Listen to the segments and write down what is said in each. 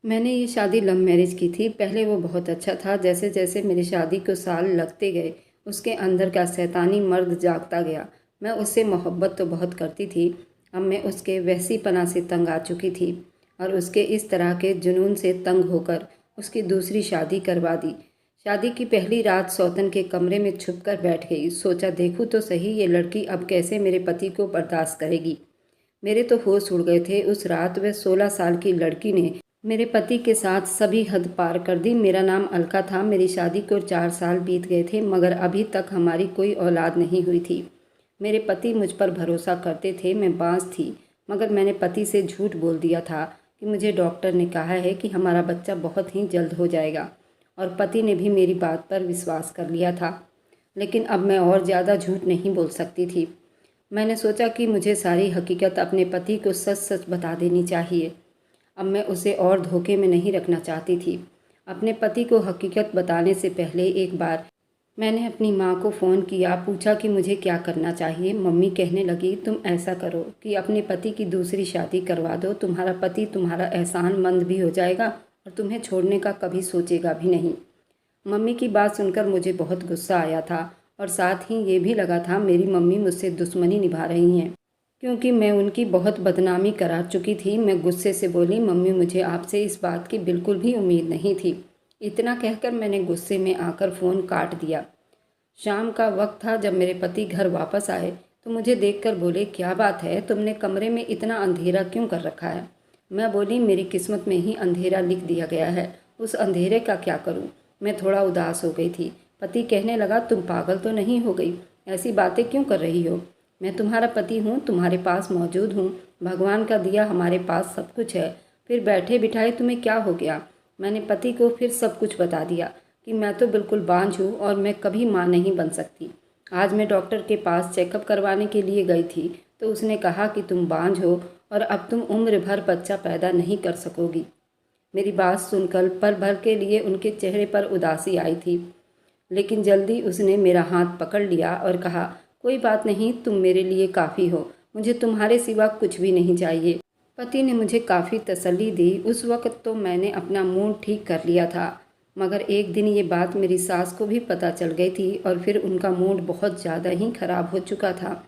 मैंने ये शादी लव मैरिज की थी। पहले वो बहुत अच्छा था। जैसे जैसे मेरी शादी को साल लगते गए, उसके अंदर का शैतानी मर्द जागता गया। मैं उससे मोहब्बत तो बहुत करती थी। अब मैं उसके वहसीपना से तंग आ चुकी थी और उसके इस तरह के जुनून से तंग होकर उसकी दूसरी शादी करवा दी। शादी की पहली रात सौतन के कमरे में छुप कर बैठ गई। सोचा देखूँ तो सही ये लड़की अब कैसे मेरे पति को बर्दाश्त करेगी। मेरे तो होश उड़ गए थे। उस रात वह 16 साल की लड़की ने मेरे पति के साथ सभी हद पार कर दी। मेरा नाम अलका था। मेरी शादी को 4 साल बीत गए थे, मगर अभी तक हमारी कोई औलाद नहीं हुई थी। मेरे पति मुझ पर भरोसा करते थे। मैं बांझ थी, मगर मैंने पति से झूठ बोल दिया था कि मुझे डॉक्टर ने कहा है कि हमारा बच्चा बहुत ही जल्द हो जाएगा, और पति ने भी मेरी बात पर विश्वास कर लिया था। लेकिन अब मैं और ज़्यादा झूठ नहीं बोल सकती थी। मैंने सोचा कि मुझे सारी हकीकत अपने पति को सच सच बता देनी चाहिए। अब मैं उसे और धोखे में नहीं रखना चाहती थी। अपने पति को हकीकत बताने से पहले एक बार मैंने अपनी माँ को फ़ोन किया, पूछा कि मुझे क्या करना चाहिए। मम्मी कहने लगी, तुम ऐसा करो कि अपने पति की दूसरी शादी करवा दो। तुम्हारा पति तुम्हारा एहसानमंद भी हो जाएगा और तुम्हें छोड़ने का कभी सोचेगा भी नहीं। मम्मी की बात सुनकर मुझे बहुत गुस्सा आया था, और साथ ही ये भी लगा था मेरी मम्मी मुझसे दुश्मनी निभा रही हैं, क्योंकि मैं उनकी बहुत बदनामी करा चुकी थी। मैं गुस्से से बोली, मम्मी मुझे आपसे इस बात की बिल्कुल भी उम्मीद नहीं थी। इतना कहकर मैंने गुस्से में आकर फ़ोन काट दिया। शाम का वक्त था। जब मेरे पति घर वापस आए तो मुझे देखकर बोले, क्या बात है, तुमने कमरे में इतना अंधेरा क्यों कर रखा है। मैं बोली, मेरी किस्मत में ही अंधेरा लिख दिया गया है, उस अंधेरे का क्या करूं। मैं थोड़ा उदास हो गई थी। पति कहने लगा, तुम पागल तो नहीं हो गई, ऐसी बातें क्यों कर रही हो। मैं तुम्हारा पति हूँ, तुम्हारे पास मौजूद हूँ। भगवान का दिया हमारे पास सब कुछ है, फिर बैठे बिठाए तुम्हें क्या हो गया। मैंने पति को फिर सब कुछ बता दिया कि मैं तो बिल्कुल बांझ हूँ और मैं कभी माँ नहीं बन सकती। आज मैं डॉक्टर के पास चेकअप करवाने के लिए गई थी तो उसने कहा कि तुम बांझ हो और अब तुम उम्र भर बच्चा पैदा नहीं कर सकोगी। मेरी बात सुनकर पल भर के लिए उनके चेहरे पर उदासी आई थी, लेकिन जल्दी उसने मेरा हाथ पकड़ लिया और कहा, कोई बात नहीं, तुम मेरे लिए काफ़ी हो, मुझे तुम्हारे सिवा कुछ भी नहीं चाहिए। पति ने मुझे काफ़ी तसल्ली दी। उस वक्त तो मैंने अपना मूड ठीक कर लिया था, मगर एक दिन ये बात मेरी सास को भी पता चल गई थी और फिर उनका मूड बहुत ज़्यादा ही खराब हो चुका था।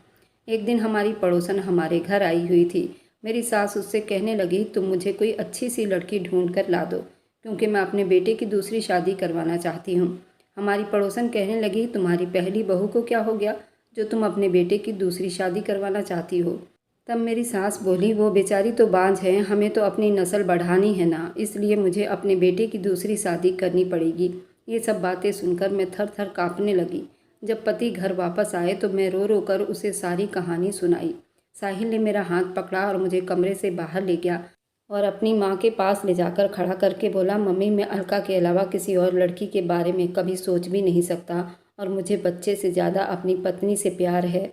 एक दिन हमारी पड़ोसन हमारे घर आई हुई थी। मेरी सास उससे कहने लगी, तुम मुझे कोई अच्छी सी लड़की ढूंढ कर ला दो, क्योंकि मैं अपने बेटे की दूसरी शादी करवाना चाहती हूँ। हमारी पड़ोसन कहने लगी, तुम्हारी पहली बहू को क्या हो गया जो तुम अपने बेटे की दूसरी शादी करवाना चाहती हो। तब मेरी सास बोली, वो बेचारी तो बांझ है, हमें तो अपनी नस्ल बढ़ानी है ना, इसलिए मुझे अपने बेटे की दूसरी शादी करनी पड़ेगी। ये सब बातें सुनकर मैं थर थर काँपने लगी। जब पति घर वापस आए तो मैं रो रो कर उसे सारी कहानी सुनाई। साहिल ने मेरा हाथ पकड़ा और मुझे कमरे से बाहर ले गया और अपनी माँ के पास ले जाकर खड़ा करके बोला, मम्मी मैं अलका के अलावा किसी और लड़की के बारे में कभी सोच भी नहीं सकता, और मुझे बच्चे से ज़्यादा अपनी पत्नी से प्यार है।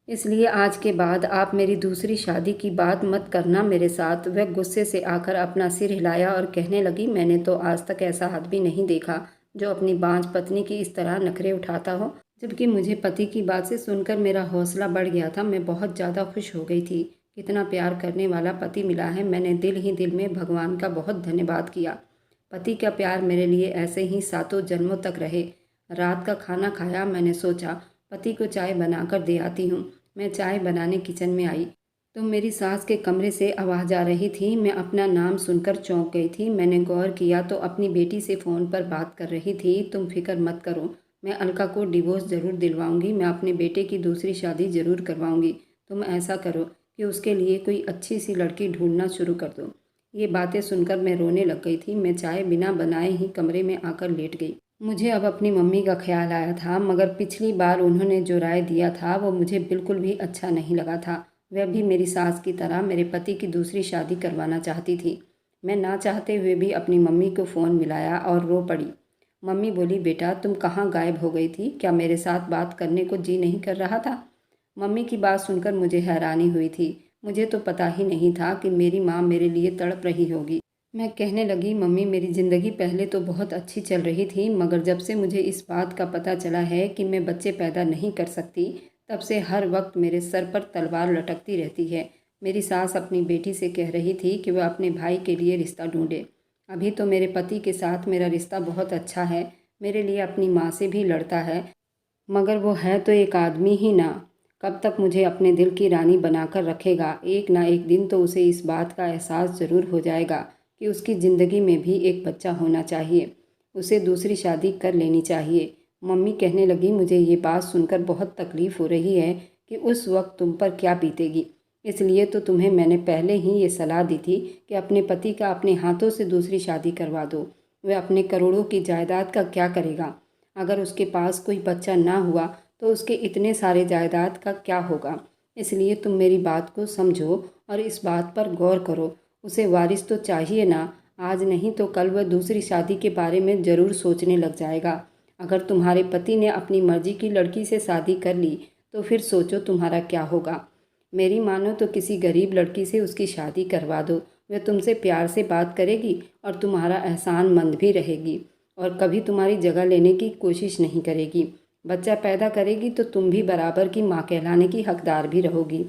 इसलिए आज के बाद आप मेरी दूसरी शादी की बात मत करना मेरे साथ। वह गुस्से से आकर अपना सिर हिलाया और कहने लगी, मैंने तो आज तक ऐसा आदमी नहीं देखा जो अपनी बांझ पत्नी की इस तरह नखरे उठाता हो। जबकि मुझे पति की बात से सुनकर मेरा हौसला बढ़ गया था। मैं बहुत ज़्यादा खुश हो गई थी। कितना प्यार करने वाला पति मिला है। मैंने दिल ही दिल में भगवान का बहुत धन्यवाद किया। पति का प्यार मेरे लिए ऐसे ही सातों जन्मों तक रहे। रात का खाना खाया। मैंने सोचा पति को चाय बनाकर दे आती हूँ। मैं चाय बनाने किचन में आई तो मेरी सास के कमरे से आवाज़ आ रही थी। मैं अपना नाम सुनकर चौंक गई थी। मैंने गौर किया तो अपनी बेटी से फ़ोन पर बात कर रही थी। तुम फिक्र मत करो, मैं अलका को डिवोर्स ज़रूर दिलवाऊंगी। मैं अपने बेटे की दूसरी शादी ज़रूर करवाऊंगी। तुम ऐसा करो कि उसके लिए कोई अच्छी सी लड़की ढूंढना शुरू कर दो। ये बातें सुनकर मैं रोने लग गई थी। मैं चाय बिना बनाए ही कमरे में आकर लेट गई। मुझे अब अपनी मम्मी का ख्याल आया था, मगर पिछली बार उन्होंने जो राय दिया था वो मुझे बिल्कुल भी अच्छा नहीं लगा था। वह भी मेरी सास की तरह मेरे पति की दूसरी शादी करवाना चाहती थी। मैं ना चाहते हुए भी अपनी मम्मी को फ़ोन मिलाया और रो पड़ी। मम्मी बोली, बेटा तुम कहाँ गायब हो गई थी, क्या मेरे साथ बात करने को जी नहीं कर रहा था। मम्मी की बात सुनकर मुझे हैरानी हुई थी। मुझे तो पता ही नहीं था कि मेरी माँ मेरे लिए तड़प रही होगी। मैं कहने लगी, मम्मी मेरी ज़िंदगी पहले तो बहुत अच्छी चल रही थी, मगर जब से मुझे इस बात का पता चला है कि मैं बच्चे पैदा नहीं कर सकती, तब से हर वक्त मेरे सर पर तलवार लटकती रहती है। मेरी सास अपनी बेटी से कह रही थी कि वह अपने भाई के लिए रिश्ता ढूंढे। अभी तो मेरे पति के साथ मेरा रिश्ता बहुत अच्छा है, मेरे लिए अपनी माँ से भी लड़ता है, मगर वो है तो एक आदमी ही ना। कब तक मुझे अपने दिल की रानी बनाकर रखेगा? एक ना एक दिन तो उसे इस बात का एहसास ज़रूर हो जाएगा कि उसकी ज़िंदगी में भी एक बच्चा होना चाहिए। उसे दूसरी शादी कर लेनी चाहिए। मम्मी कहने लगी, मुझे ये बात सुनकर बहुत तकलीफ़ हो रही है कि उस वक्त तुम पर क्या बीतेगी। इसलिए तो तुम्हें मैंने पहले ही ये सलाह दी थी कि अपने पति का अपने हाथों से दूसरी शादी करवा दो। वह अपने करोड़ों की जायदाद का क्या करेगा? अगर उसके पास कोई बच्चा ना हुआ तो उसके इतने सारे जायदाद का क्या होगा? इसलिए तुम मेरी बात को समझो और इस बात पर गौर करो। उसे वारिस तो चाहिए ना। आज नहीं तो कल वह दूसरी शादी के बारे में ज़रूर सोचने लग जाएगा। अगर तुम्हारे पति ने अपनी मर्जी की लड़की से शादी कर ली तो फिर सोचो तुम्हारा क्या होगा। मेरी मानो तो किसी गरीब लड़की से उसकी शादी करवा दो। वह तुमसे प्यार से बात करेगी और तुम्हारा एहसानमंद भी रहेगी और कभी तुम्हारी जगह लेने की कोशिश नहीं करेगी। बच्चा पैदा करेगी तो तुम भी बराबर की माँ कहलाने की हकदार भी रहोगी।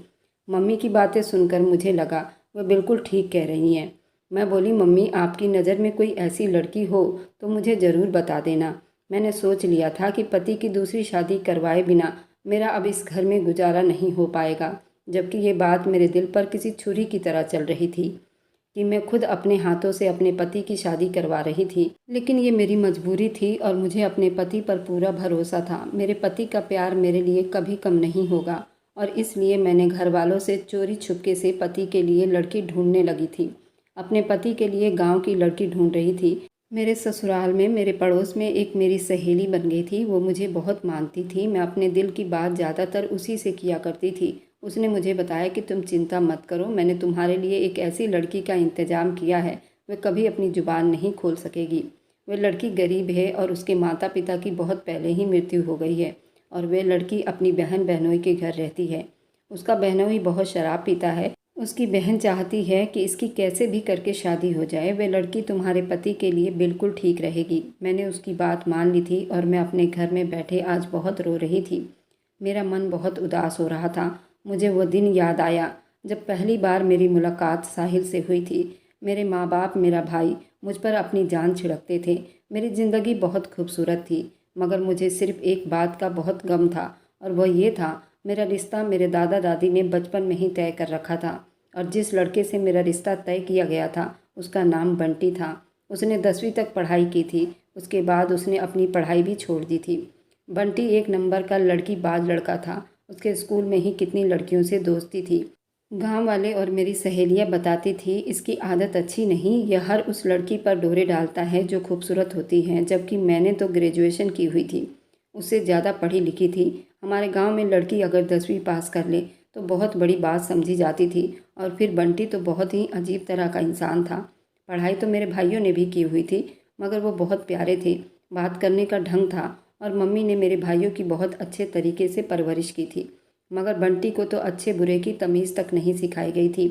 मम्मी की बातें सुनकर मुझे लगा वह बिल्कुल ठीक कह रही हैं। मैं बोली, मम्मी आपकी नज़र में कोई ऐसी लड़की हो तो मुझे ज़रूर बता देना। मैंने सोच लिया था कि पति की दूसरी शादी करवाए बिना मेरा अब इस घर में गुजारा नहीं हो पाएगा। जबकि ये बात मेरे दिल पर किसी छुरी की तरह चल रही थी कि मैं खुद अपने हाथों से अपने पति की शादी करवा रही थी। लेकिन ये मेरी मजबूरी थी और मुझे अपने पति पर पूरा भरोसा था। मेरे पति का प्यार मेरे लिए कभी कम नहीं होगा और इसलिए मैंने घर वालों से चोरी छुपके से पति के लिए लड़की ढूंढने लगी थी। अपने पति के लिए गांव की लड़की ढूंढ रही थी। मेरे ससुराल में मेरे पड़ोस में एक मेरी सहेली बन गई थी। वो मुझे बहुत मानती थी। मैं अपने दिल की बात ज़्यादातर उसी से किया करती थी। उसने मुझे बताया कि तुम चिंता मत करो, मैंने तुम्हारे लिए एक ऐसी लड़की का इंतज़ाम किया है, वह कभी अपनी ज़ुबान नहीं खोल सकेगी। वह लड़की गरीब है और उसके माता पिता की बहुत पहले ही मृत्यु हो गई है और वह लड़की अपनी बहन बहनोई के घर रहती है। उसका बहनोई बहुत शराब पीता है। उसकी बहन चाहती है कि इसकी कैसे भी करके शादी हो जाए। वह लड़की तुम्हारे पति के लिए बिल्कुल ठीक रहेगी। मैंने उसकी बात मान ली थी और मैं अपने घर में बैठे आज बहुत रो रही थी। मेरा मन बहुत उदास हो रहा था। मुझे वो दिन याद आया जब पहली बार मेरी मुलाकात साहिल से हुई थी। मेरे माँ बाप, मेरा भाई मुझ पर अपनी जान छिड़कते थे। मेरी ज़िंदगी बहुत खूबसूरत थी, मगर मुझे सिर्फ एक बात का बहुत गम था और वह ये था, मेरा रिश्ता मेरे दादा दादी ने बचपन में ही तय कर रखा था और जिस लड़के से मेरा रिश्ता तय किया गया था उसका नाम बंटी था। उसने 10वीं तक पढ़ाई की थी। उसके बाद उसने अपनी पढ़ाई भी छोड़ दी थी। बंटी एक नंबर का लड़कीबाज लड़का था। उसके स्कूल में ही कितनी लड़कियों से दोस्ती थी। गांव वाले और मेरी सहेलियां बताती थी, इसकी आदत अच्छी नहीं, यह हर उस लड़की पर डोरे डालता है जो खूबसूरत होती हैं। जबकि मैंने तो ग्रेजुएशन की हुई थी, उससे ज़्यादा पढ़ी लिखी थी। हमारे गांव में लड़की अगर 10वीं पास कर ले तो बहुत बड़ी बात समझी जाती थी। और फिर बंटी तो बहुत ही अजीब तरह का इंसान था। पढ़ाई तो मेरे भाइयों ने भी की हुई थी, मगर वो बहुत प्यारे थे। बात करने का ढंग था और मम्मी ने मेरे भाइयों की बहुत अच्छे तरीके से परवरिश की थी। मगर बंटी को तो अच्छे बुरे की तमीज़ तक नहीं सिखाई गई थी।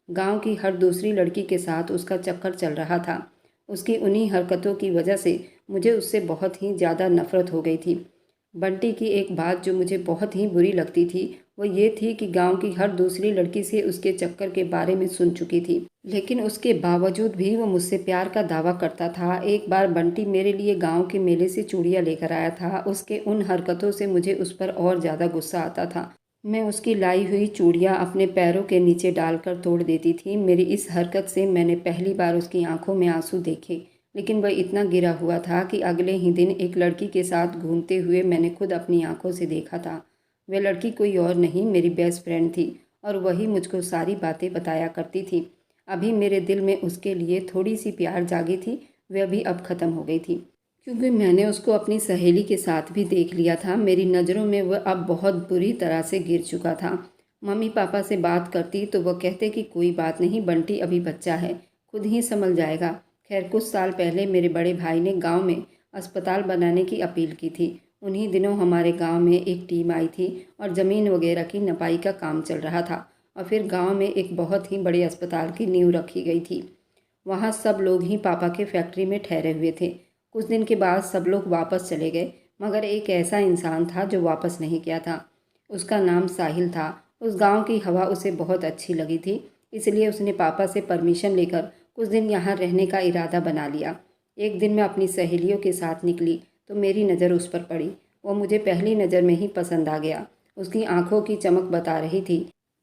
गांव की हर दूसरी लड़की के साथ उसका चक्कर चल रहा था। उसकी उन्हीं हरकतों की वजह से मुझे उससे बहुत ही ज़्यादा नफरत हो गई थी। बंटी की एक बात जो मुझे बहुत ही बुरी लगती थी वो ये थी कि गांव की हर दूसरी लड़की से उसके चक्कर के बारे में सुन चुकी थी, लेकिन उसके बावजूद भी वो मुझसे प्यार का दावा करता था। एक बार बंटी मेरे लिए गांव के मेले से चूड़ियाँ लेकर आया था। उसके उन हरकतों से मुझे उस पर और ज़्यादा गुस्सा आता था। मैं उसकी लाई हुई चूड़ियाँ अपने पैरों के नीचे डालकर तोड़ देती थी। मेरी इस हरकत से मैंने पहली बार उसकी आंखों में आंसू देखे, लेकिन वह इतना गिरा हुआ था कि अगले ही दिन एक लड़की के साथ घूमते हुए मैंने खुद अपनी आंखों से देखा था। वह लड़की कोई और नहीं, मेरी बेस्ट फ्रेंड थी और वही मुझको सारी बातें बताया करती थी। अभी मेरे दिल में उसके लिए थोड़ी सी प्यार जागी थी, वह भी अब ख़त्म हो गई थी, क्योंकि मैंने उसको अपनी सहेली के साथ भी देख लिया था। मेरी नज़रों में वह अब बहुत बुरी तरह से गिर चुका था। मम्मी पापा से बात करती तो वह कहते कि कोई बात नहीं, बंटी अभी बच्चा है, खुद ही संभल जाएगा। खैर, कुछ साल पहले मेरे बड़े भाई ने गांव में अस्पताल बनाने की अपील की थी। उन्हीं दिनों हमारे गांव में एक टीम आई थी और ज़मीन वगैरह की नपाई का काम चल रहा था और फिर गांव में एक बहुत ही बड़े अस्पताल की नींव रखी गई थी। वहाँ सब लोग ही पापा के फैक्ट्री में ठहरे हुए थे। कुछ दिन के बाद सब लोग वापस चले गए, मगर एक ऐसा इंसान था जो वापस नहीं गया था। उसका नाम साहिल था। उस गांव की हवा उसे बहुत अच्छी लगी थी, इसलिए उसने पापा से परमिशन लेकर कुछ दिन यहाँ रहने का इरादा बना लिया। एक दिन मैं अपनी सहेलियों के साथ निकली तो मेरी नज़र उस पर पड़ी। वो मुझे पहली नज़र में ही पसंद आ गया। उसकी आंखों की चमक बता रही थी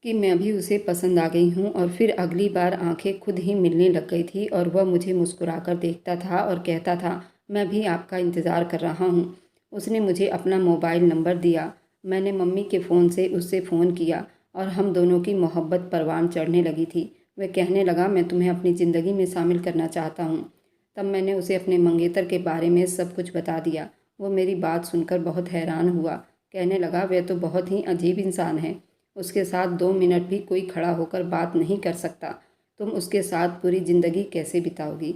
कि मैं भी उसे पसंद आ गई हूँ। और फिर अगली बार आंखें खुद ही मिलने लग गई थी और वह मुझे मुस्कुराकर देखता था और कहता था, मैं भी आपका इंतज़ार कर रहा हूँ। उसने मुझे अपना मोबाइल नंबर दिया। मैंने मम्मी के फ़ोन से उससे फ़ोन किया और हम दोनों की मोहब्बत परवान चढ़ने लगी थी। वह कहने लगा, मैं तुम्हें अपनी ज़िंदगी में शामिल करना चाहता हूँ। तब मैंने उसे अपने मंगेतर के बारे में सब कुछ बता दिया। वो मेरी बात सुनकर बहुत हैरान हुआ। कहने लगा, वह तो बहुत ही अजीब इंसान है। उसके साथ 2 मिनट भी कोई खड़ा होकर बात नहीं कर सकता। तुम उसके साथ पूरी ज़िंदगी कैसे बिताओगी?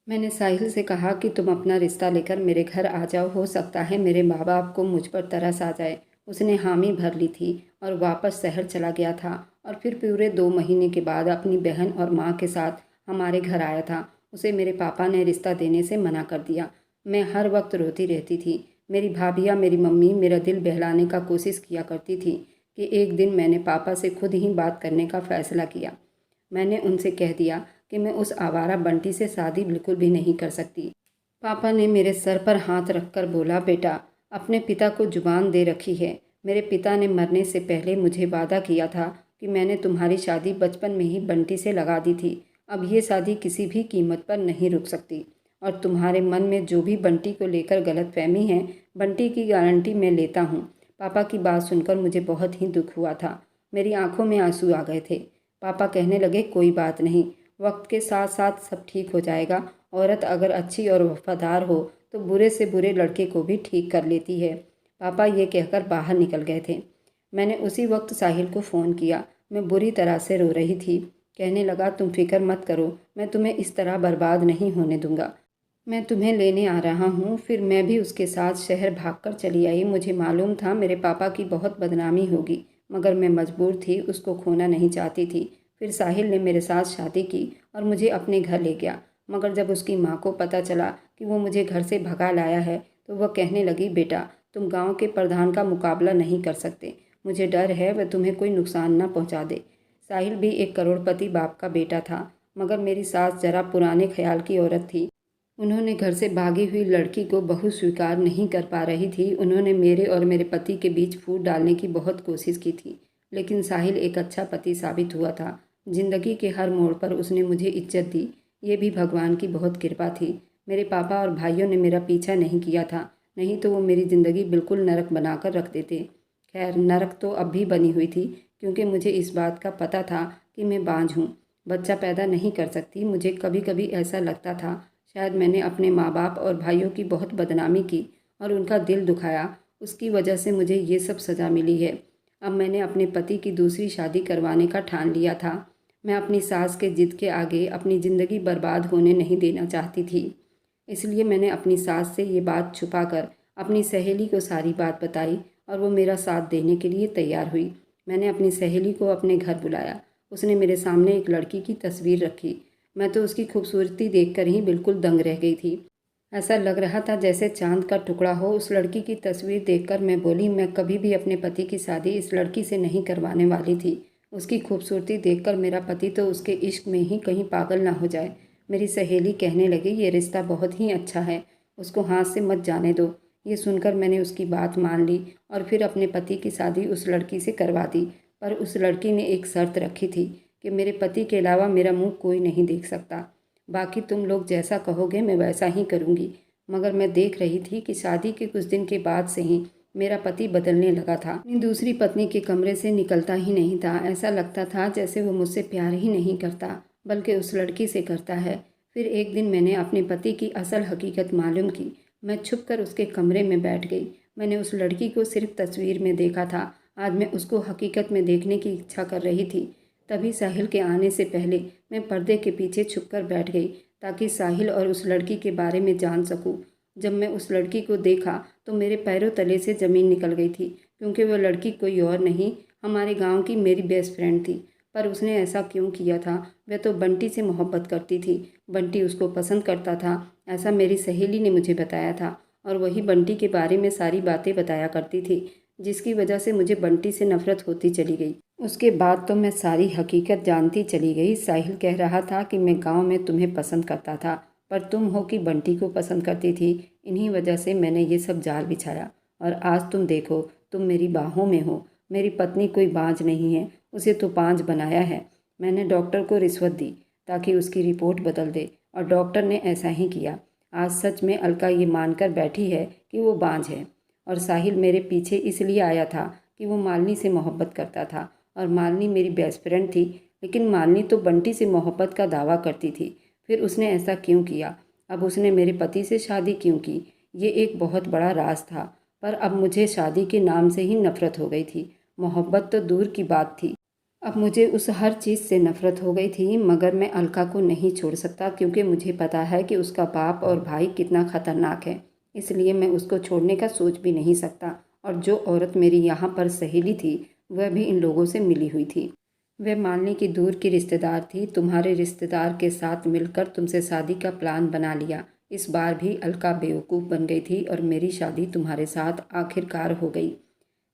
मैंने साहिल से कहा कि तुम अपना रिश्ता लेकर मेरे घर आ जाओ, हो सकता है मेरे माँ बाप को मुझ पर तरस आ जाए। उसने हामी भर ली थी और वापस शहर चला गया था और फिर पूरे 2 महीने के बाद अपनी बहन और माँ के साथ हमारे घर आया था। उसे मेरे पापा ने रिश्ता देने से मना कर दिया। मैं हर वक्त रोती रहती थी। मेरी भाभियाँ, मेरी मम्मी मेरा दिल बहलाने का कोशिश किया करती थी कि एक दिन मैंने पापा से खुद ही बात करने का फ़ैसला किया। मैंने उनसे कह दिया कि मैं उस आवारा बंटी से शादी बिल्कुल भी नहीं कर सकती। पापा ने मेरे सर पर हाथ रखकर बोला, बेटा, अपने पिता को जुबान दे रखी है। मेरे पिता ने मरने से पहले मुझे वादा किया था कि मैंने तुम्हारी शादी बचपन में ही बंटी से लगा दी थी। अब ये शादी किसी भी कीमत पर नहीं रुक सकती। और तुम्हारे मन में जो भी बंटी को लेकर गलतफहमी है, बंटी की गारंटी मैं लेता हूँ। पापा की बात सुनकर मुझे बहुत ही दुख हुआ था। मेरी आंखों में आंसू आ गए थे। पापा कहने लगे, कोई बात नहीं, वक्त के साथ साथ सब ठीक हो जाएगा। औरत अगर अच्छी और वफादार हो तो बुरे से बुरे लड़के को भी ठीक कर लेती है। पापा ये कहकर बाहर निकल गए थे। मैंने उसी वक्त साहिल को फ़ोन किया। मैं बुरी तरह से रो रही थी। कहने लगा, तुम फिक्र मत करो, मैं तुम्हें इस तरह बर्बाद नहीं होने दूंगा। मैं तुम्हें लेने आ रहा हूँ। फिर मैं भी उसके साथ शहर भागकर चली आई। मुझे मालूम था मेरे पापा की बहुत बदनामी होगी, मगर मैं मजबूर थी, उसको खोना नहीं चाहती थी। फिर साहिल ने मेरे साथ शादी की और मुझे अपने घर ले गया। मगर जब उसकी माँ को पता चला कि वो मुझे घर से भगा लाया है तो वह कहने लगी, बेटा, तुम गांव के प्रधान का मुकाबला नहीं कर सकते। मुझे डर है वह तुम्हें कोई नुकसान न पहुंचा दे। साहिल भी एक करोड़पति बाप का बेटा था, मगर मेरी सास जरा पुराने ख्याल की औरत थी। उन्होंने घर से भागी हुई लड़की को बहू स्वीकार नहीं कर पा रही थी। उन्होंने मेरे और मेरे पति के बीच फूट डालने की बहुत कोशिश की थी, लेकिन साहिल एक अच्छा पति साबित हुआ था। जिंदगी के हर मोड़ पर उसने मुझे इज्जत दी। ये भी भगवान की बहुत कृपा थी। मेरे पापा और भाइयों ने मेरा पीछा नहीं किया था, नहीं तो वो मेरी ज़िंदगी बिल्कुल नरक बनाकर रख देते। खैर, नरक तो अब भी बनी हुई थी, क्योंकि मुझे इस बात का पता था कि मैं बांझ हूँ, बच्चा पैदा नहीं कर सकती। मुझे कभी कभी ऐसा लगता था शायद मैंने अपने माँ बाप और भाइयों की बहुत बदनामी की और उनका दिल दुखाया। उसकी वजह से मुझे ये सब सज़ा मिली है। अब मैंने अपने पति की दूसरी शादी करवाने का ठान लिया था। मैं अपनी सास के जिद के आगे अपनी ज़िंदगी बर्बाद होने नहीं देना चाहती थी। इसलिए मैंने अपनी सास से ये बात छुपाकर अपनी सहेली को सारी बात बताई और वो मेरा साथ देने के लिए तैयार हुई। मैंने अपनी सहेली को अपने घर बुलाया। उसने मेरे सामने एक लड़की की तस्वीर रखी। मैं तो उसकी खूबसूरती देखकर ही बिल्कुल दंग रह गई थी। ऐसा लग रहा था जैसे चांद का टुकड़ा हो। उस लड़की की तस्वीर देखकर मैं बोली, मैं कभी भी अपने पति की शादी इस लड़की से नहीं करवाने वाली थी। उसकी खूबसूरती देखकर मेरा पति तो उसके इश्क में ही कहीं पागल ना हो जाए। मेरी सहेली कहने लगी, ये रिश्ता बहुत ही अच्छा है, उसको हाथ से मत जाने दो। ये सुनकर मैंने उसकी बात मान ली और फिर अपने पति की शादी उस लड़की से करवा दी। पर उस लड़की ने एक शर्त रखी थी कि मेरे पति के अलावा मेरा मुंह कोई नहीं देख सकता। बाकी तुम लोग जैसा कहोगे मैं वैसा ही करूँगी। मगर मैं देख रही थी कि शादी के कुछ दिन के बाद से ही मेरा पति बदलने लगा था। अपनी दूसरी पत्नी के कमरे से निकलता ही नहीं था। ऐसा लगता था जैसे वो मुझसे प्यार ही नहीं करता, बल्कि उस लड़की से करता है। फिर एक दिन मैंने अपने पति की असल हकीकत मालूम की। मैं छुपकर उसके कमरे में बैठ गई। मैंने उस लड़की को सिर्फ तस्वीर में देखा था। आज मैं उसको हकीकत में देखने की इच्छा कर रही थी। तभी साहिल के आने से पहले मैं पर्दे के पीछे छुपकर बैठ गई, ताकि साहिल और उस लड़की के बारे में जान सकूं। जब मैं उस लड़की को देखा तो मेरे पैरों तले से ज़मीन निकल गई थी, क्योंकि वह लड़की कोई और नहीं, हमारे गांव की मेरी बेस्ट फ्रेंड थी। पर उसने ऐसा क्यों किया था? वह तो बंटी से मोहब्बत करती थी। बंटी उसको पसंद करता था, ऐसा मेरी सहेली ने मुझे बताया था। और वही बंटी के बारे में सारी बातें बताया करती थी, जिसकी वजह से मुझे बंटी से नफरत होती चली गई। उसके बाद तो मैं सारी हकीकत जानती चली गई। साहिल कह रहा था कि मैं गांव में तुम्हें पसंद करता था, पर तुम हो कि बंटी को पसंद करती थी। इन्हीं वजह से मैंने ये सब जाल बिछाया और आज तुम देखो, तुम मेरी बाहों में हो। मेरी पत्नी कोई बांझ नहीं है, उसे तो पांच बनाया है। मैंने डॉक्टर को रिश्वत दी ताकि उसकी रिपोर्ट बदल दे और डॉक्टर ने ऐसा ही किया। आज सच में अलका ये मानकर बैठी है कि वो बांझ है। और साहिल मेरे पीछे इसलिए आया था कि वो मालिनी से मोहब्बत करता था और मालिनी मेरी बेस्ट फ्रेंड थी। लेकिन मालिनी तो बंटी से मोहब्बत का दावा करती थी। फिर उसने ऐसा क्यों किया? अब उसने मेरे पति से शादी क्यों की? ये एक बहुत बड़ा राज था। पर अब मुझे शादी के नाम से ही नफरत हो गई थी। मोहब्बत तो दूर की बात थी। अब मुझे उस हर चीज़ से नफरत हो गई थी। मगर मैं अलका को नहीं छोड़ सकता, क्योंकि मुझे पता है कि उसका बाप और भाई कितना खतरनाक है। इसलिए मैं उसको छोड़ने का सोच भी नहीं सकता। और जो औरत मेरी यहाँ पर सहेली थी, वह भी इन लोगों से मिली हुई थी। वह मानने की दूर की रिश्तेदार थी। तुम्हारे रिश्तेदार के साथ मिलकर तुमसे शादी का प्लान बना लिया। इस बार भी अलका बेवकूफ़ बन गई थी और मेरी शादी तुम्हारे साथ आखिरकार हो गई।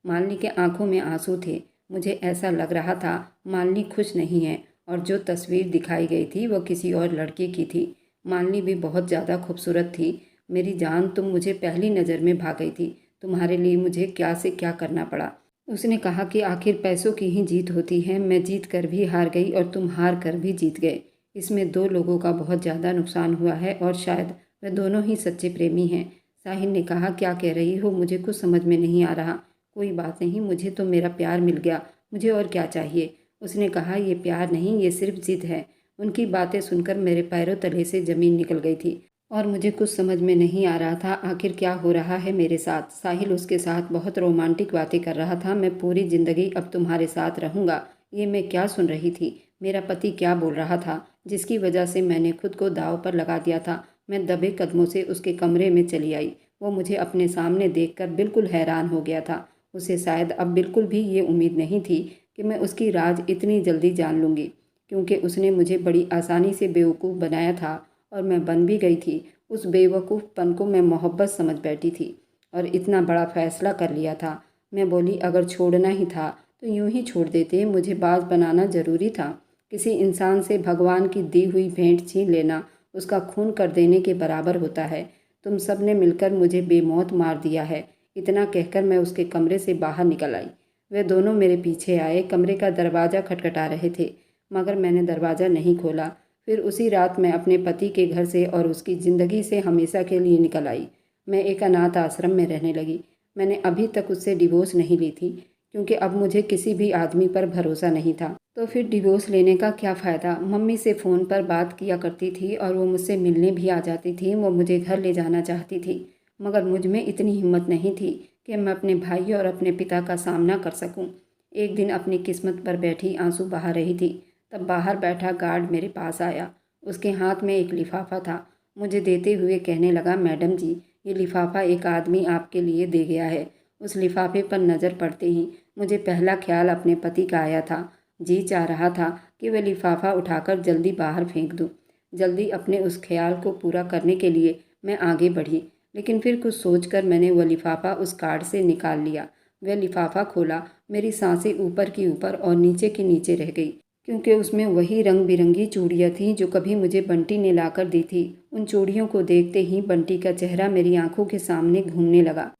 मालिनी के आंखों में आंसू थे। मुझे ऐसा लग रहा था मालिनी खुश नहीं है, और जो तस्वीर दिखाई गई थी वह किसी और लड़के की थी। मालिनी भी बहुत ज़्यादा खूबसूरत थी। मेरी जान, तुम मुझे पहली नज़र में भा गई थी। तुम्हारे लिए मुझे क्या से क्या करना पड़ा। उसने कहा कि आखिर पैसों की ही जीत होती है। मैं जीत कर भी हार गई और तुम हार कर भी जीत गए। इसमें दो लोगों का बहुत ज़्यादा नुकसान हुआ है और शायद वे दोनों ही सच्चे प्रेमी हैं। साहिल ने कहा, क्या कह रही हो? मुझे कुछ समझ में नहीं आ रहा। कोई बात नहीं, मुझे तो मेरा प्यार मिल गया। मुझे और क्या चाहिए? उसने कहा, ये प्यार नहीं, ये सिर्फ जिद है। उनकी बातें सुनकर मेरे पैरों तले से ज़मीन निकल गई थी और मुझे कुछ समझ में नहीं आ रहा था आखिर क्या हो रहा है मेरे साथ। साहिल उसके साथ बहुत रोमांटिक बातें कर रहा था। मैं पूरी ज़िंदगी अब तुम्हारे साथ रहूँगा। ये मैं क्या सुन रही थी? मेरा पति क्या बोल रहा था, जिसकी वजह से मैंने खुद को दांव पर लगा दिया था? मैं दबे कदमों से उसके कमरे में चली आई। वो मुझे अपने सामने देखकर बिल्कुल हैरान हो गया था। उसे शायद अब बिल्कुल भी ये उम्मीद नहीं थी कि मैं उसकी राज इतनी जल्दी जान लूँगी, क्योंकि उसने मुझे बड़ी आसानी से बेवकूफ़ बनाया था और मैं बन भी गई थी। उस बेवकूफ़पन को मैं मोहब्बत समझ बैठी थी और इतना बड़ा फ़ैसला कर लिया था। मैं बोली, अगर छोड़ना ही था तो यूं ही छोड़ देते। मुझे बाज बनाना ज़रूरी था। किसी इंसान से भगवान की दी हुई भेंट छीन लेना उसका खून कर देने के बराबर होता है। तुम सब ने मिलकर मुझे बेमौत मार दिया है। इतना कहकर मैं उसके कमरे से बाहर निकल आई। वे दोनों मेरे पीछे आए। कमरे का दरवाज़ा खटखटा रहे थे, मगर मैंने दरवाज़ा नहीं खोला। फिर उसी रात मैं अपने पति के घर से और उसकी ज़िंदगी से हमेशा के लिए निकल आई। मैं एक अनाथ आश्रम में रहने लगी। मैंने अभी तक उससे डिवोर्स नहीं ली थी, क्योंकि अब मुझे किसी भी आदमी पर भरोसा नहीं था। तो फिर डिवोर्स लेने का क्या फ़ायदा? मम्मी से फ़ोन पर बात किया करती थी और वो मुझसे मिलने भी आ जाती थी। वो मुझे घर ले जाना चाहती थी, मगर मुझ में इतनी हिम्मत नहीं थी कि मैं अपने भाई और अपने पिता का सामना कर सकूं। एक दिन अपनी किस्मत पर बैठी आंसू बहा रही थी, तब बाहर बैठा गार्ड मेरे पास आया। उसके हाथ में एक लिफाफा था। मुझे देते हुए कहने लगा, मैडम जी, ये लिफाफा एक आदमी आपके लिए दे गया है। उस लिफाफे पर नज़र पड़ते ही मुझे पहला ख्याल अपने पति का आया था। जी चाह रहा था कि वह लिफाफा उठाकर जल्दी बाहर फेंक दूं। जल्दी अपने उस ख्याल को पूरा करने के लिए मैं आगे बढ़ी, लेकिन फिर कुछ सोचकर मैंने वह लिफाफा उस कार्ड से निकाल लिया। वह लिफाफा खोला, मेरी सांसें ऊपर की ऊपर और नीचे की नीचे रह गई, क्योंकि उसमें वही रंग बिरंगी चूड़ियाँ थीं जो कभी मुझे बंटी ने लाकर दी थी। उन चूड़ियों को देखते ही बंटी का चेहरा मेरी आंखों के सामने घूमने लगा।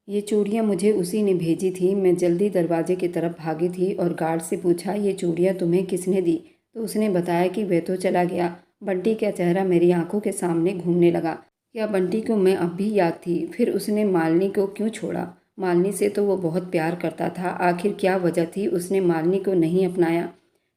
ये चूड़ियाँ मुझे उसी ने भेजी थी। मैं जल्दी दरवाजे की तरफ भागी थी और गार्ड से पूछा, ये चूड़ियाँ तुम्हें किसने दी? तो उसने बताया कि वह तो चला गया। बंटी का चेहरा मेरी आंखों के सामने घूमने लगा। क्या बंटी को मैं अब भी याद थी? फिर उसने मालिनी को क्यों छोड़ा? मालिनी से तो वो बहुत प्यार करता था। आखिर क्या वजह थी उसने मालिनी को नहीं अपनाया?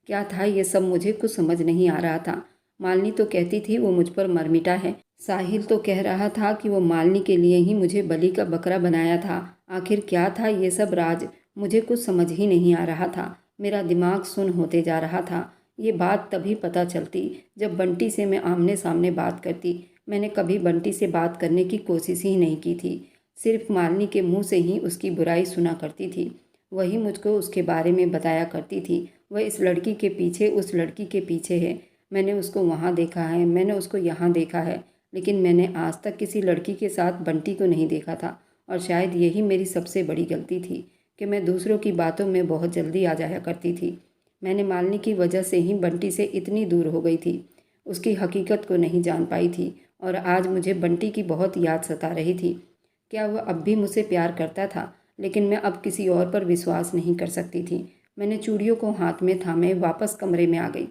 क्या था ये सब? मुझे कुछ समझ नहीं आ रहा था। मालिनी तो कहती थी वो मुझ पर मरमिटा है। साहिल तो कह रहा था कि वो मालिनी के लिए ही मुझे बलि का बकरा बनाया था। आखिर क्या था ये सब राज? मुझे कुछ समझ ही नहीं आ रहा था। मेरा दिमाग सुन्न होते जा रहा था। ये बात तभी पता चलती जब बंटी से मैं आमने सामने बात करती। मैंने कभी बंटी से बात करने की कोशिश ही नहीं की थी। सिर्फ मालिनी के मुंह से ही उसकी बुराई सुना करती थी। वही मुझको उसके बारे में बताया करती थी। वह इस लड़की के पीछे, उस लड़की के पीछे है। मैंने उसको वहाँ देखा है, मैंने उसको यहाँ देखा है, लेकिन मैंने आज तक किसी लड़की के साथ बंटी को नहीं देखा था। और शायद यही मेरी सबसे बड़ी गलती थी। कि मैं दूसरों की बातों में बहुत जल्दी आ जाया करती थी। मैंने मालिनी की वजह से ही बंटी से इतनी दूर हो गई थी, उसकी हकीकत को नहीं जान पाई थी और आज मुझे बंटी की बहुत याद सता रही थी। क्या वह अब भी मुझसे प्यार करता था? लेकिन मैं अब किसी और पर विश्वास नहीं कर सकती थी। मैंने चूड़ियों को हाथ में थामे वापस कमरे में आ गई।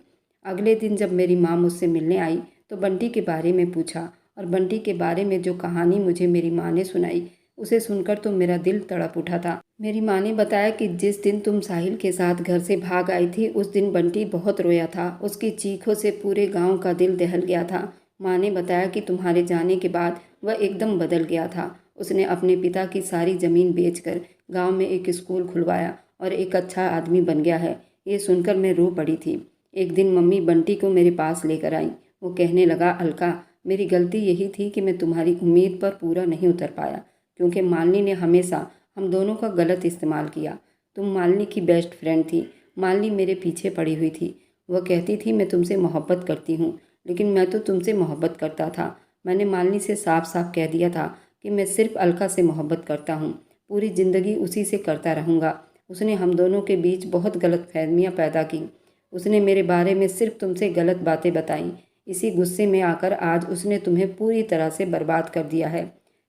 अगले दिन जब मेरी माँ मुझसे मिलने आई तो बंटी के बारे में पूछा और बंटी के बारे में जो कहानी मुझे मेरी माँ ने सुनाई उसे सुनकर तो मेरा दिल तड़प उठा था। मेरी माँ ने बताया कि जिस दिन तुम साहिल के साथ घर से भाग आई थी उस दिन बंटी बहुत रोया था। उसकी चीखों से पूरे गांव का दिल दहल गया था। माँ ने बताया कि तुम्हारे जाने के बाद वह एकदम बदल गया था। उसने अपने पिता की सारी ज़मीन बेचकर गांव में एक स्कूल खुलवाया और एक अच्छा आदमी बन गया है। ये सुनकर मैं रो पड़ी थी। एक दिन मम्मी बंटी को मेरे पास लेकर आई। वो कहने लगा, अलका, मेरी गलती यही थी कि मैं तुम्हारी उम्मीद पर पूरा नहीं उतर पाया, क्योंकि मालिनी ने हमेशा हम दोनों का गलत इस्तेमाल किया। तुम मालिनी की बेस्ट फ्रेंड थी। मालिनी मेरे पीछे पड़ी हुई थी। वह कहती थी मैं तुमसे मोहब्बत करती हूँ, लेकिन मैं तो तुमसे मोहब्बत करता था। मैंने मालिनी से साफ साफ कह दिया था कि मैं सिर्फ अलका से मोहब्बत करता हूँ, पूरी ज़िंदगी उसी से करता रहूँगा। उसने हम दोनों के बीच बहुत गलतफहमियाँ पैदा की। उसने मेरे बारे में सिर्फ तुमसे गलत बातें बताई। इसी गुस्से में आकर आज उसने तुम्हें पूरी तरह से बर्बाद कर दिया है,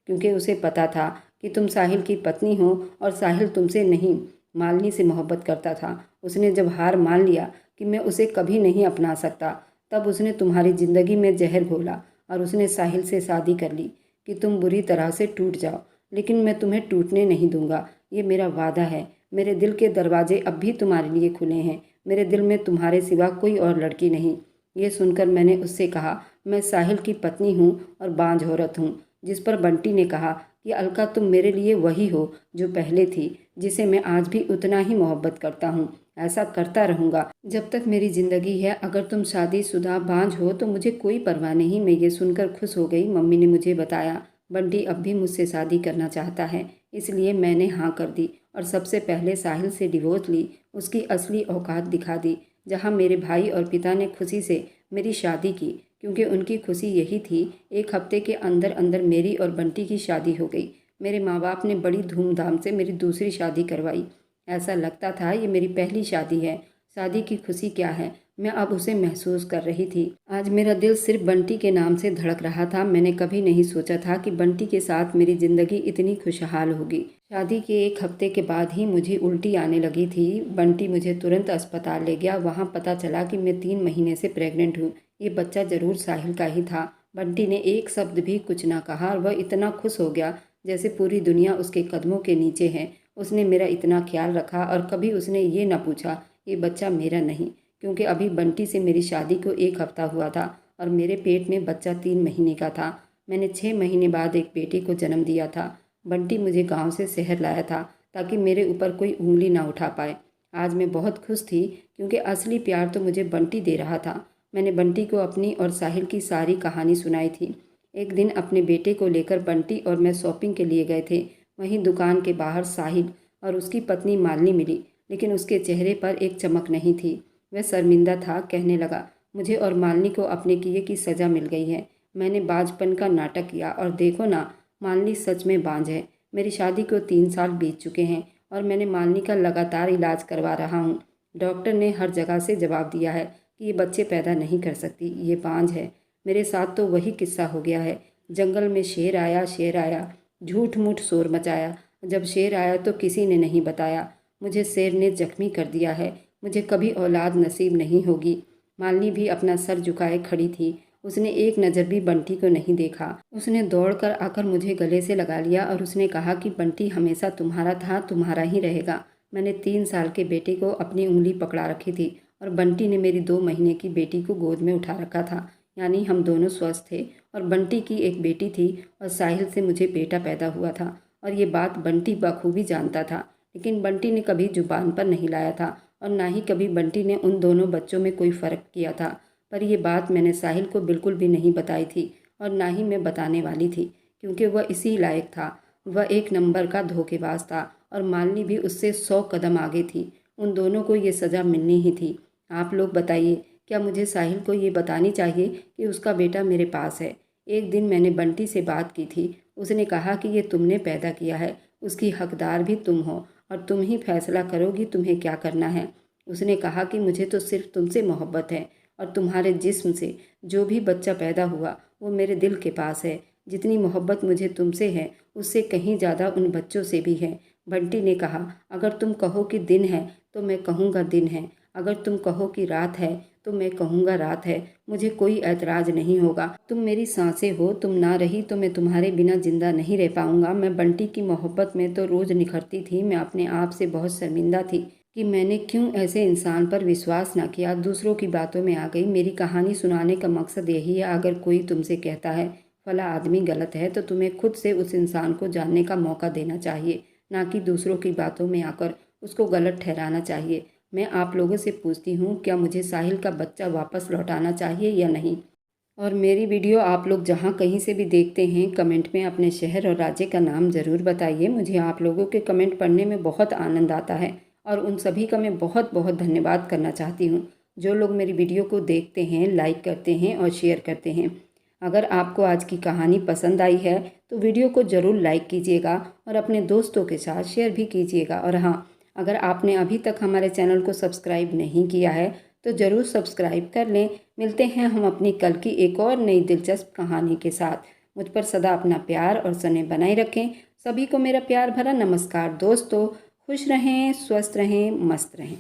क्योंकि उसे पता था कि तुम साहिल की पत्नी हो और साहिल तुमसे नहीं, मालिनी से मोहब्बत करता था। उसने जब हार मान लिया कि मैं उसे कभी नहीं अपना सकता, तब उसने तुम्हारी ज़िंदगी में जहर घोला और उसने साहिल से शादी कर ली कि तुम बुरी तरह से टूट जाओ। लेकिन मैं तुम्हें टूटने नहीं दूंगा, ये मेरा वादा है। मेरे दिल के दरवाजे अब भी तुम्हारे लिए खुले हैं। मेरे दिल में तुम्हारे सिवा कोई और लड़की नहीं। ये सुनकर मैंने उससे कहा, मैं साहिल की पत्नी हूँ और बांझ औरत हूँ। जिस पर बंटी ने कहा कि अलका, तुम मेरे लिए वही हो जो पहले थी, जिसे मैं आज भी उतना ही मोहब्बत करता हूँ। ऐसा करता रहूँगा जब तक मेरी ज़िंदगी है। अगर तुम शादीशुदा बांझ हो तो मुझे कोई परवाह नहीं। मैं ये सुनकर खुश हो गई। मम्मी ने मुझे बताया बंटी अब भी मुझसे शादी करना चाहता है, इसलिए मैंने हाँ कर दी और सबसे पहले साहिल से डिवोर्स ली। उसकी असली औकात दिखा दी। जहाँ मेरे भाई और पिता ने खुशी से मेरी शादी की, क्योंकि उनकी खुशी यही थी। एक हफ्ते के अंदर अंदर मेरी और बंटी की शादी हो गई। मेरे माँ बाप ने बड़ी धूमधाम से मेरी दूसरी शादी करवाई। ऐसा लगता था ये मेरी पहली शादी है। शादी की खुशी क्या है, मैं अब उसे महसूस कर रही थी। आज मेरा दिल सिर्फ बंटी के नाम से धड़क रहा था। मैंने कभी नहीं सोचा था कि बंटी के साथ मेरी ज़िंदगी इतनी खुशहाल होगी। शादी के एक हफ्ते के बाद ही मुझे उल्टी आने लगी थी। बंटी मुझे तुरंत अस्पताल ले गया। वहाँ पता चला कि मैं 3 महीने से प्रेग्नेंट हूँ। ये बच्चा ज़रूर साहिल का ही था। बंटी ने एक शब्द भी कुछ ना कहा और वह इतना खुश हो गया जैसे पूरी दुनिया उसके कदमों के नीचे है। उसने मेरा इतना ख्याल रखा और कभी उसने ये ना पूछा ये बच्चा मेरा नहीं, क्योंकि अभी बंटी से मेरी शादी को 1 हफ्ता हुआ था और मेरे पेट में बच्चा 3 महीने का था। मैंने 6 महीने बाद एक बेटे को जन्म दिया था। बंटी मुझे गांव से शहर लाया था ताकि मेरे ऊपर कोई उंगली ना उठा पाए। आज मैं बहुत खुश थी, क्योंकि असली प्यार तो मुझे बंटी दे रहा था। मैंने बंटी को अपनी और साहिल की सारी कहानी सुनाई थी। एक दिन अपने बेटे को लेकर बंटी और मैं शॉपिंग के लिए गए थे। वहीं दुकान के बाहर साहिल और उसकी पत्नी मालिनी मिली, लेकिन उसके चेहरे पर एक चमक नहीं थी। वह शर्मिंदा था। कहने लगा, मुझे और मालिनी को अपने किए की सज़ा मिल गई है। मैंने बांझपन का नाटक किया और देखो ना, मालिनी सच में बांझ है। मेरी शादी को 3 साल बीत चुके हैं और मैंने मालिनी का लगातार इलाज करवा रहा हूँ। डॉक्टर ने हर जगह से जवाब दिया है कि ये बच्चे पैदा नहीं कर सकती, ये बांझ है। मेरे साथ तो वही किस्सा हो गया है। जंगल में शेर आया, झूठ मूठ शोर मचाया। जब शेर आया तो किसी ने नहीं बताया। मुझे शेर ने जख्मी कर दिया है। मुझे कभी औलाद नसीब नहीं होगी। मालिनी भी अपना सर झुकाए खड़ी थी। उसने एक नज़र भी बंटी को नहीं देखा। उसने दौड़कर आकर मुझे गले से लगा लिया और उसने कहा कि बंटी हमेशा तुम्हारा था, तुम्हारा ही रहेगा। मैंने 3 साल के बेटे को अपनी उंगली पकड़ा रखी थी और बंटी ने मेरी 2 महीने की बेटी को गोद में उठा रखा था। यानी हम दोनों स्वस्थ थे और बंटी की एक बेटी थी और साहिल से मुझे बेटा पैदा हुआ था। और ये बात बंटी बखूबी जानता था, लेकिन बंटी ने कभी जुबान पर नहीं लाया था और ना ही कभी बंटी ने उन दोनों बच्चों में कोई फ़र्क किया था। पर यह बात मैंने साहिल को बिल्कुल भी नहीं बताई थी और ना ही मैं बताने वाली थी, क्योंकि वह इसी लायक था। वह एक नंबर का धोखेबाज था और मालिनी भी उससे 100 कदम आगे थी। उन दोनों को ये सज़ा मिलनी ही थी। आप लोग बताइए, क्या मुझे साहिल को ये बतानी चाहिए कि उसका बेटा मेरे पास है? एक दिन मैंने बंटी से बात की थी। उसने कहा कि ये तुमने पैदा किया है, उसकी हकदार भी तुम हो और तुम ही फैसला करोगी तुम्हें क्या करना है। उसने कहा कि मुझे तो सिर्फ तुमसे मोहब्बत है और तुम्हारे जिस्म से जो भी बच्चा पैदा हुआ वो मेरे दिल के पास है। जितनी मोहब्बत मुझे तुमसे है उससे कहीं ज़्यादा उन बच्चों से भी है। बंटी ने कहा, अगर तुम कहो कि दिन है तो मैं कहूँगा दिन है, अगर तुम कहो कि रात है तो मैं कहूँगा रात है, मुझे कोई ऐतराज़ नहीं होगा। तुम मेरी सांसें हो, तुम ना रही तो मैं तुम्हारे बिना जिंदा नहीं रह पाऊँगा। मैं बंटी की मोहब्बत में तो रोज़ निखरती थी। मैं अपने आप से बहुत शर्मिंदा थी कि मैंने क्यों ऐसे इंसान पर विश्वास ना किया, दूसरों की बातों में आ गई। मेरी कहानी सुनाने का मकसद यही है, अगर कोई तुमसे कहता है फला आदमी गलत है तो तुम्हें खुद से उस इंसान को जानने का मौका देना चाहिए, ना कि दूसरों की बातों में आकर उसको गलत ठहराना चाहिए। मैं आप लोगों से पूछती हूँ, क्या मुझे साहिल का बच्चा वापस लौटाना चाहिए या नहीं। और मेरी वीडियो आप लोग जहाँ कहीं से भी देखते हैं, कमेंट में अपने शहर और राज्य का नाम ज़रूर बताइए। मुझे आप लोगों के कमेंट पढ़ने में बहुत आनंद आता है और उन सभी का मैं बहुत बहुत धन्यवाद करना चाहती हूँ जो लोग मेरी वीडियो को देखते हैं, लाइक करते हैं और शेयर करते हैं। अगर आपको आज की कहानी पसंद आई है तो वीडियो को ज़रूर लाइक कीजिएगा और अपने दोस्तों के साथ शेयर भी कीजिएगा। और हाँ, अगर आपने अभी तक हमारे चैनल को सब्सक्राइब नहीं किया है तो ज़रूर सब्सक्राइब कर लें। मिलते हैं हम अपनी कल की एक और नई दिलचस्प कहानी के साथ। मुझ पर सदा अपना प्यार और स्नेह बनाए रखें। सभी को मेरा प्यार भरा नमस्कार। दोस्तों, खुश रहें, स्वस्थ रहें, मस्त रहें।